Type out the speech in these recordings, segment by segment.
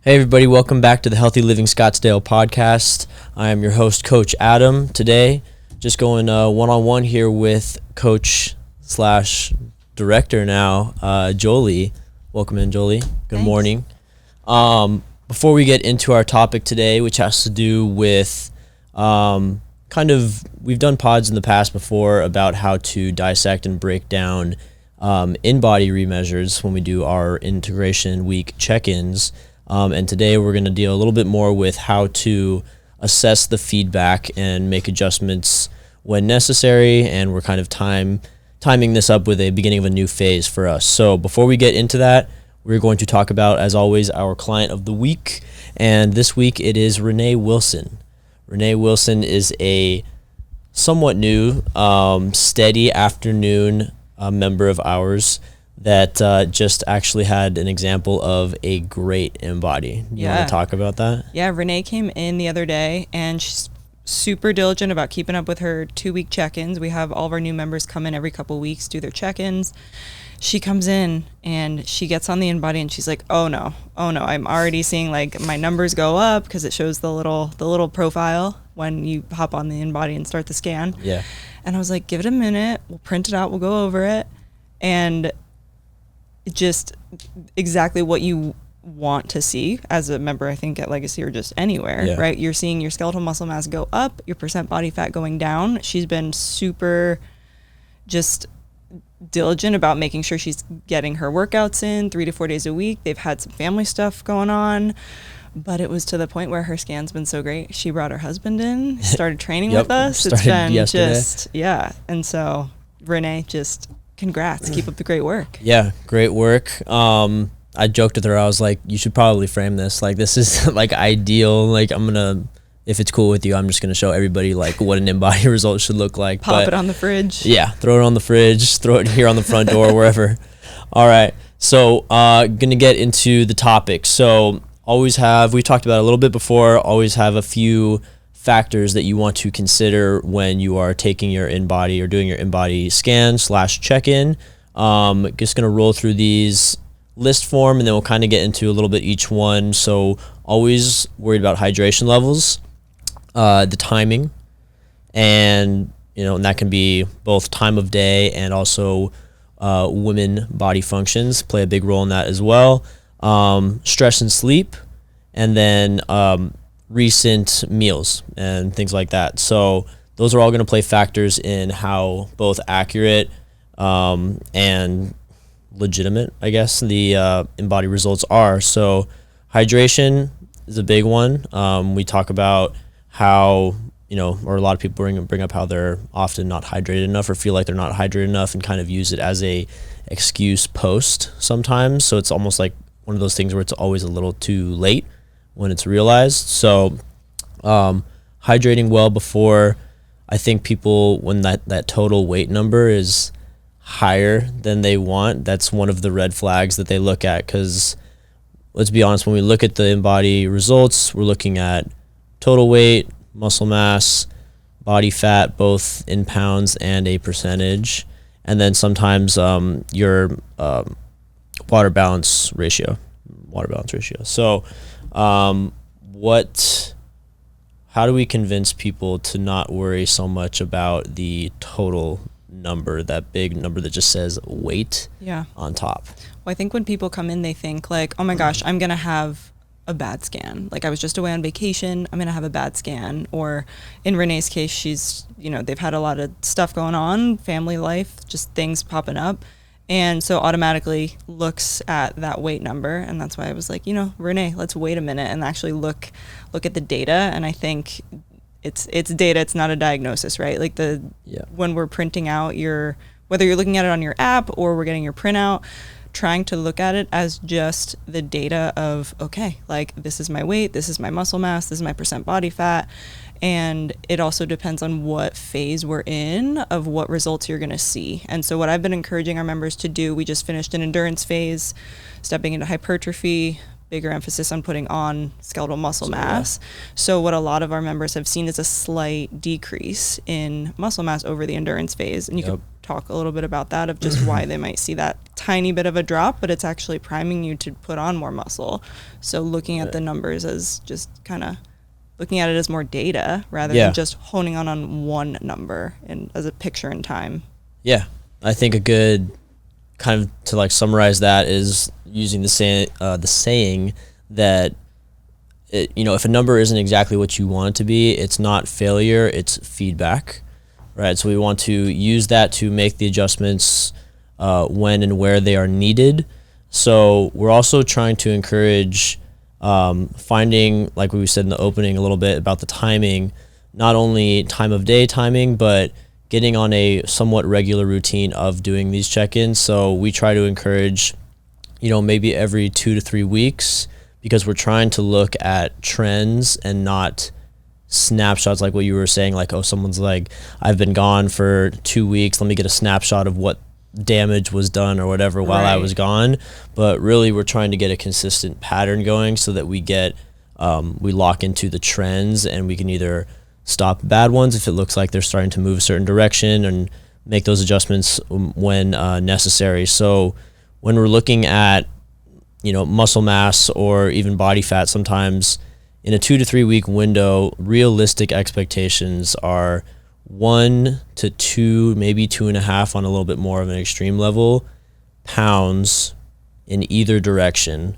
Hey everybody, welcome back to the Healthy Living Scottsdale Podcast. I am your host, Coach Adam. Today, just going one-on-one here with Coach / Director now, Jolie. Welcome in, Jolie. Good Thanks. morning. Before we get into our topic today, which has to do with we've done pods in the past before about how to dissect and break down InBody remeasures when we do our integration week check-ins. And today we're going to deal a little bit more with how to assess the feedback and make adjustments when necessary. And we're kind of timing this up with a beginning of a new phase for us. So before we get into that, we're going to talk about, as always, our client of the week. And this week it is Renee Wilson. Renee Wilson is a somewhat new, steady afternoon member of ours that just actually had an example of a great InBody. You want to talk about that? Yeah, Renee came in the other day and she's super diligent about keeping up with her 2-week check-ins. We have all of our new members come in every couple weeks, do their check-ins. She comes in and she gets on the InBody and she's like, oh no, I'm already seeing like my numbers go up because it shows the little profile when you hop on the InBody and start the scan. Yeah. And I was like, give it a minute, we'll print it out, we'll go over it. And just exactly what you want to see as a member, I think, at Legacy or just anywhere, right? You're seeing your skeletal muscle mass go up, your percent body fat going down. She's been super just diligent about making sure she's getting her workouts in 3 to 4 days a week. They've had some family stuff going on, but it was to the point where her scan's been so great. She brought her husband in, started training with us. It's been yesterday. And so Renee, just congrats. Keep up the great work. Yeah, great work. I joked with her. I was like, you should probably frame this. Like, this is like ideal. Like, if it's cool with you, I'm just going to show everybody like what an InBody result should look like. Pop it on the fridge. Yeah, throw it on the fridge, throw it here on the front door, wherever. All right. So, going to get into the topic. So, we talked about it a little bit before, always have a few factors that you want to consider when you are taking your InBody or doing your InBody scan / check-in. Just going to roll through these list form and then we'll kind of get into a little bit each one. So always worried about hydration levels, the timing, and and that can be both time of day and also women body functions play a big role in that as well. Stress and sleep, and then recent meals and things like that. So those are all going to play factors in how both accurate and legitimate, I guess, the InBody results are. So hydration is a big one. We talk about how, or a lot of people bring up how they're often not hydrated enough or feel like they're not hydrated enough and kind of use it as a excuse post sometimes. So it's almost like one of those things where it's always a little too late when it's realized. So hydrating well before, I think people, when that total weight number is higher than they want, that's one of the red flags that they look at, because let's be honest, when we look at the InBody results, we're looking at total weight, muscle mass, body fat, both in pounds and a percentage, and then sometimes your water balance ratio. So how do we convince people to not worry so much about the total number, that big number that just says weight on top? Well, I think when people come in, they think like, oh my gosh, I'm going to have a bad scan. Like, I was just away on vacation, I'm going to have a bad scan. Or in Renee's case, she's, they've had a lot of stuff going on, family life, just things popping up. And so automatically looks at that weight number. And that's why I was like, Renee, let's wait a minute and actually look at the data. And I think it's data, it's not a diagnosis, right? Like when we're printing out whether you're looking at it on your app or we're getting your printout, trying to look at it as just the data of, okay, like this is my weight, this is my muscle mass, this is my percent body fat. And it also depends on what phase we're in of what results you're going to see. And so what I've been encouraging our members to do, we just finished an endurance phase, stepping into hypertrophy, bigger emphasis on putting on skeletal muscle mass. So what a lot of our members have seen is a slight decrease in muscle mass over the endurance phase. And you could talk a little bit about that, of just why they might see that tiny bit of a drop, but it's actually priming you to put on more muscle. So looking at the numbers as just kind of looking at it as more data rather than just honing on one number and as a picture in time. Yeah. I think a good kind of to like summarize that is using the saying that if a number isn't exactly what you want it to be, it's not failure, it's feedback, right? So we want to use that to make the adjustments when and where they are needed. So we're also trying to encourage finding, like we said in the opening a little bit about the timing, not only time of day timing, but getting on a somewhat regular routine of doing these check-ins. So we try to encourage, maybe every 2 to 3 weeks, because we're trying to look at trends and not snapshots like what you were saying, like, oh, someone's like, I've been gone for 2 weeks, let me get a snapshot of what damage was done or whatever while I was gone. But really we're trying to get a consistent pattern going so that we get we lock into the trends, and we can either stop bad ones if it looks like they're starting to move a certain direction, and make those adjustments when necessary. So when we're looking at muscle mass or even body fat, sometimes in a 2 to 3 week window, realistic expectations are 1 to 2, maybe 2.5 on a little bit more of an extreme level, pounds in either direction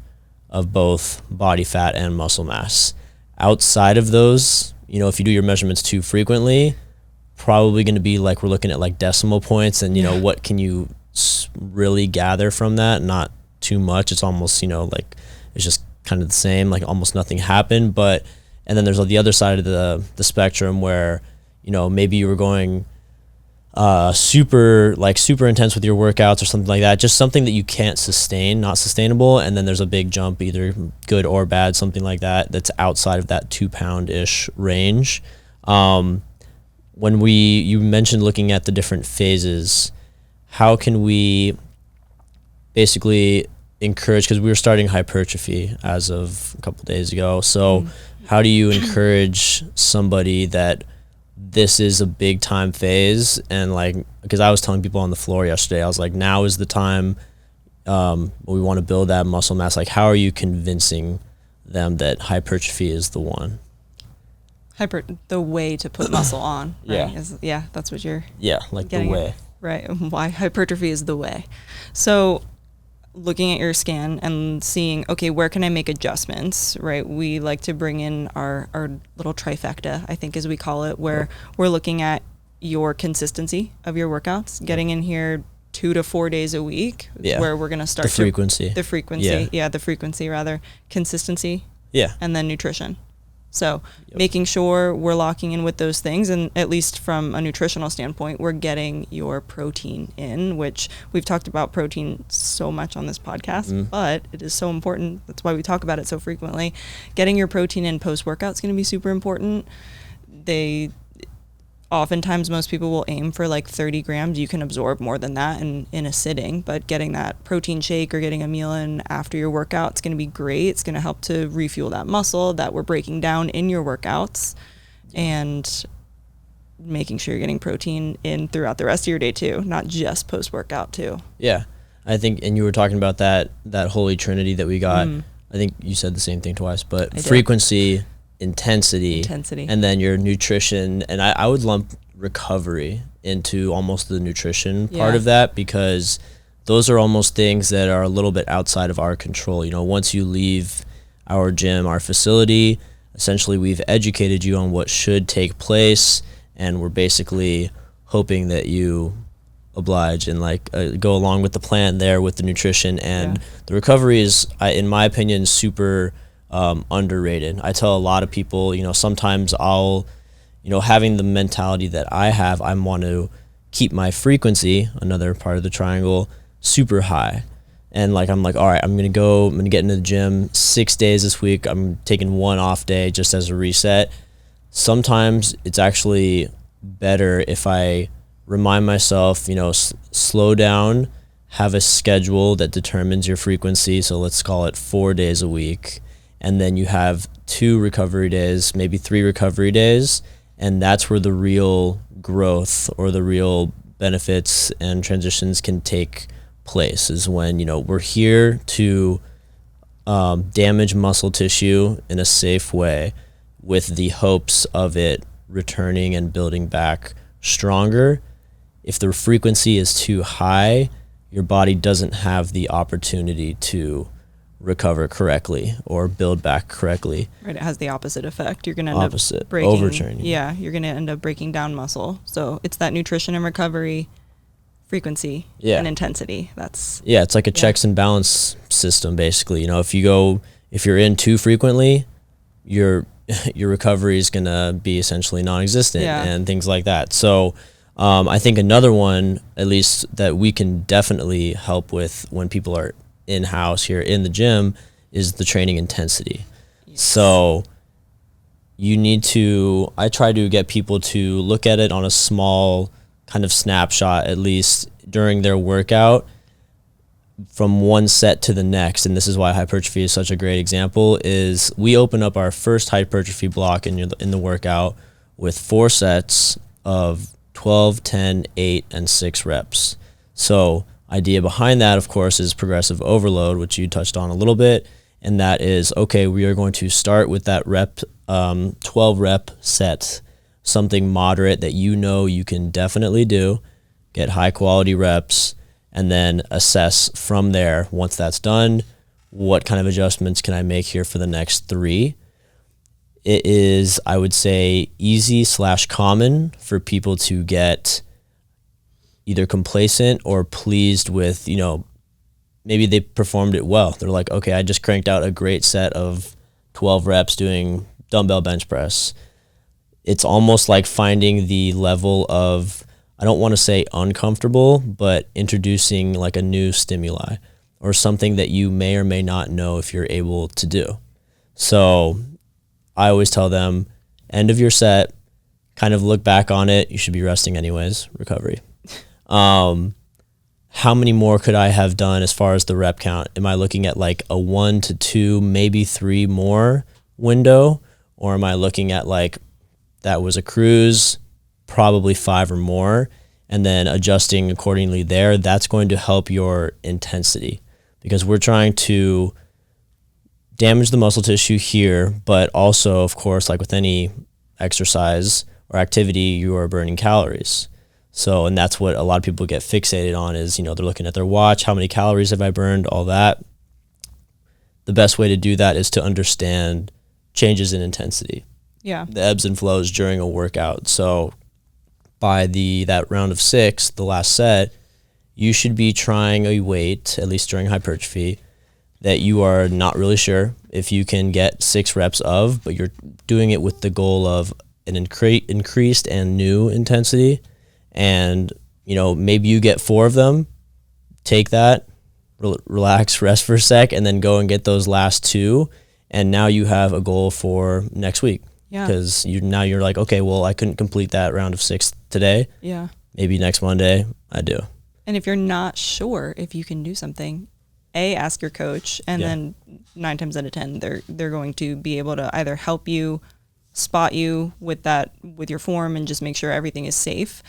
of both body fat and muscle mass. Outside of those, if you do your measurements too frequently, probably going to be like, we're looking at like decimal points, and what can you really gather from that? Not too much. It's almost like it's just kind of the same, like almost nothing happened. But and then there's the other side of the spectrum where maybe you were going super intense with your workouts or something like that, just something that you can't sustain, not sustainable. And then there's a big jump, either good or bad, something like that, that's outside of that 2 pound-ish range. When you mentioned looking at the different phases, how can we basically encourage, because we were starting hypertrophy as of a couple days ago, so how do you encourage somebody that this is a big time phase? And because I was telling people on the floor yesterday, I was like, now is the time we want to build that muscle mass. Like, how are you convincing them that hypertrophy is the one? The way to put muscle on, right? That's what you're the way. Right, why hypertrophy is the way. So looking at your scan and seeing, okay, where can I make adjustments, right? We like to bring in our little trifecta, I think as we call it, where we're looking at your consistency of your workouts, getting in here 2 to 4 days a week, where we're going to start the frequency, consistency, and then nutrition. So making sure we're locking in with those things, and at least from a nutritional standpoint, we're getting your protein in, which we've talked about protein so much on this podcast, but it is so important. That's why we talk about it so frequently. Getting your protein in post-workout is going to be super important. Oftentimes most people will aim for like 30 grams. You can absorb more than that in a sitting, but getting that protein shake or getting a meal in after your workout, it's going to be great. It's going to help to refuel that muscle that we're breaking down in your workouts, and making sure you're getting protein in throughout the rest of your day too, not just post-workout too. Yeah. I think, and you were talking about that holy trinity that we got. I think you said the same thing twice, but frequency, intensity, and then your nutrition. And I would lump recovery into almost the nutrition part of that, because those are almost things that are a little bit outside of our control. Once you leave our gym, our facility, essentially we've educated you on what should take place, and we're basically hoping that you oblige and go along with the plan there with the nutrition. And the recovery is, in my opinion, super underrated. I tell a lot of people, sometimes I'll, having the mentality that I have, I want to keep my frequency, another part of the triangle, super high. And I'm like, all right, I'm going to get into the gym 6 days this week. I'm taking 1 off day just as a reset. Sometimes it's actually better if I remind myself, slow down, have a schedule that determines your frequency. So let's call it 4 days a week. And then you have 2 recovery days, maybe 3 recovery days. And that's where the real growth or the real benefits and transitions can take place, is when, we're here to damage muscle tissue in a safe way with the hopes of it returning and building back stronger. If the frequency is too high, your body doesn't have the opportunity to recover correctly or build back correctly. Right, it has the opposite effect. You're going to end up breaking, overtraining. Yeah, you're going to end up breaking down muscle. So it's that nutrition and recovery, frequency, and intensity. It's like a checks and balance system, basically. If you're in too frequently, your recovery is going to be essentially non-existent and things like that. So I think another one, at least that we can definitely help with when people are in-house here in the gym, is the training intensity. Yes. So I try to get people to look at it on a small kind of snapshot, at least during their workout, from one set to the next. And this is why hypertrophy is such a great example, is we open up our first hypertrophy block in the workout with 4 sets of 12, 10, 8, and 6 reps. So idea behind that, of course, is progressive overload, which you touched on a little bit. And that is, okay, we are going to start with that 12 rep set, something moderate that you can definitely do, get high quality reps, and then assess from there. Once that's done, what kind of adjustments can I make here for the next 3? It is, I would say, easy/common for people to get either complacent or pleased with, maybe they performed it well. They're like, okay, I just cranked out a great set of 12 reps doing dumbbell bench press. It's almost like finding the level of, I don't want to say uncomfortable, but introducing like a new stimuli or something that you may or may not know if you're able to do. So I always tell them, end of your set, kind of look back on it. You should be resting anyways, recovery. How many more could I have done as far as the rep count? Am I looking at like a 1 to 2, maybe 3 more window? Or am I looking at like, that was a cruise, probably 5 or more, and then adjusting accordingly there? That's going to help your intensity, because we're trying to damage the muscle tissue here, but also, of course, like with any exercise or activity, you are burning calories. So, and that's what a lot of people get fixated on is, they're looking at their watch, how many calories have I burned, all that. The best way to do that is to understand changes in intensity. Yeah. The ebbs and flows during a workout. So by that round of 6, the last set, you should be trying a weight, at least during hypertrophy, that you are not really sure if you can get 6 reps of, but you're doing it with the goal of an increased and new intensity. And, maybe you get 4 of them, take that, relax, rest for a sec, and then go and get those last 2. And now you have a goal for next week. Yeah. Because you're like, okay, well, I couldn't complete that round of 6 today. Yeah. Maybe next Monday I do. And if you're not sure if you can do something, ask your coach, and then 9 times out of 10, they're going to be able to either help you, spot you with your form and just make sure everything is safe,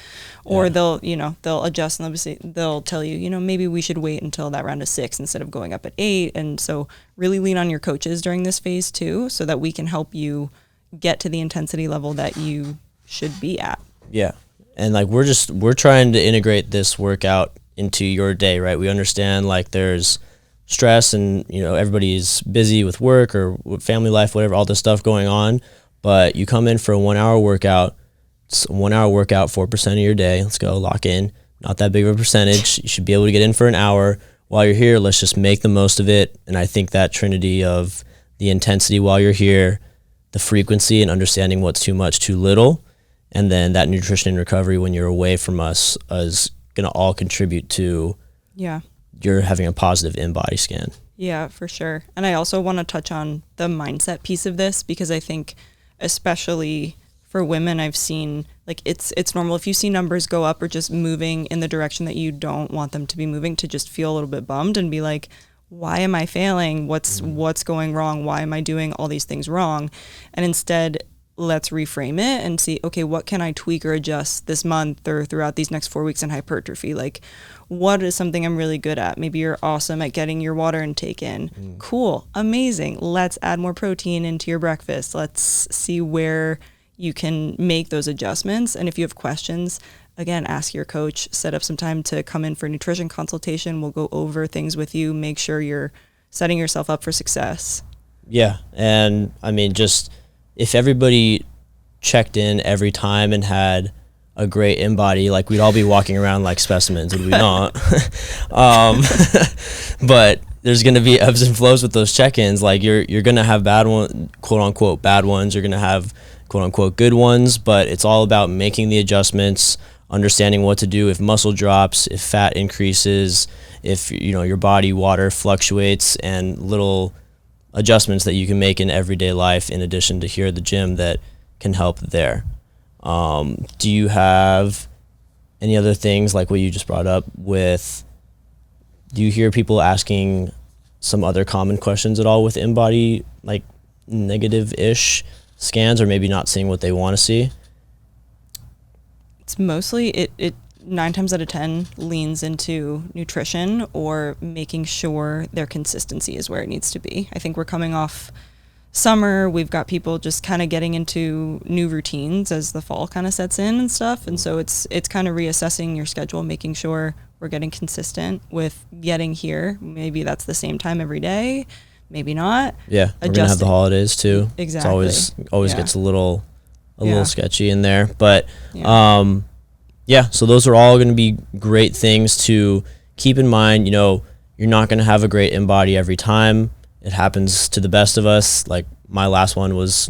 or they'll adjust, and they'll tell you, maybe we should wait until that round of 6 instead of going up at 8. And so really lean on your coaches during this phase too, so that we can help you get to the intensity level that you should be at. Yeah. And like, we're trying to integrate this workout into your day, right? We understand like there's stress and, everybody's busy with work or with family life, whatever, all this stuff going on. But you come in for a 1 hour workout, it's a 1 hour workout, 4% of your day. Let's go, lock in. Not that big of a percentage. You should be able to get in for an hour. While you're here, let's just make the most of it. And I think that trinity of the intensity while you're here, the frequency and understanding what's too much, too little, and then that nutrition and recovery when you're away from us is going to all contribute to you're having a positive InBody scan. Yeah, for sure. And I also want to touch on the mindset piece of this, because I think especially for women, I've seen like it's normal if you see numbers go up or just moving in the direction that you don't want them to be moving, to just feel a little bit bummed and be like, why am I failing? What's going wrong? Why am I doing all these things wrong? And instead, let's reframe it and see, okay, what can I tweak or adjust this month or throughout these next 4 weeks in hypertrophy? Like, what is something I'm really good at? Maybe you're awesome at getting your water intake in. Cool, amazing. Let's add more protein into your breakfast. Let's see where you can make those adjustments. And if you have questions, again, ask your coach, set up some time to come in for a nutrition consultation. We'll go over things with you, make sure you're setting yourself up for success. Yeah. And I mean, just if everybody checked in every time and had a great InBody, like we'd all be walking around like specimens, would we not? But there's going to be ebbs and flows with those check-ins. Like you're going to have bad one, quote unquote, bad ones. You're going to have quote unquote good ones, but it's all about making the adjustments, understanding what to do if muscle drops, if fat increases, if your body water fluctuates, and little adjustments that you can make in everyday life in addition to here at the gym that can help there. Do you have any other things like what you just brought up with, do you hear people asking some other common questions at all with InBody, like negative-ish scans, or maybe not seeing what they want to see? It's mostly, it 9 times out of 10 leans into nutrition or making sure their consistency is where it needs to be. I think we're coming off summer. We've got people just kind of getting into new routines as the fall kind of sets in and stuff. And so it's kind of reassessing your schedule, making sure we're getting consistent with getting here. Maybe that's the same time every day, maybe not. Yeah, we're gonna have the holidays too. Exactly. It's always Yeah. gets a little sketchy in there, but Yeah. so those are all going to be great things to keep in mind. You're not going to have a great InBody every time. It happens to the best of us. Like my last one was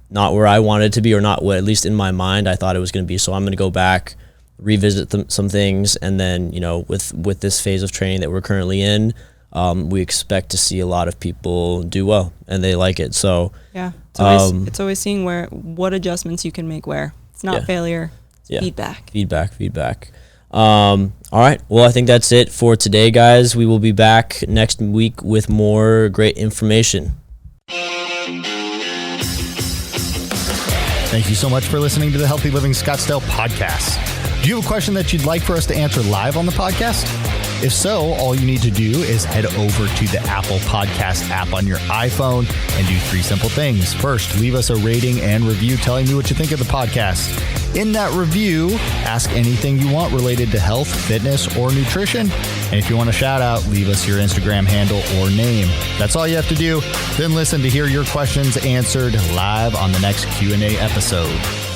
not where I wanted it to be, or not what, at least in my mind, I thought it was going to be. So I'm going to go back, revisit some things, and then with this phase of training that we're currently in, we expect to see a lot of people do well and they like it. So yeah, it's always seeing what adjustments you can make where. It's not failure. It's feedback. All right. Well, I think that's it for today, guys. We will be back next week with more great information. Thank you so much for listening to the Healthy Living Scottsdale Podcast. Do you have a question that you'd like for us to answer live on the podcast? If so, all you need to do is head over to the Apple Podcast app on your iPhone and do 3 simple things. First, leave us a rating and review telling me what you think of the podcast. In that review, ask anything you want related to health, fitness, or nutrition. And if you want a shout out, leave us your Instagram handle or name. That's all you have to do. Then listen to hear your questions answered live on the next Q&A episode.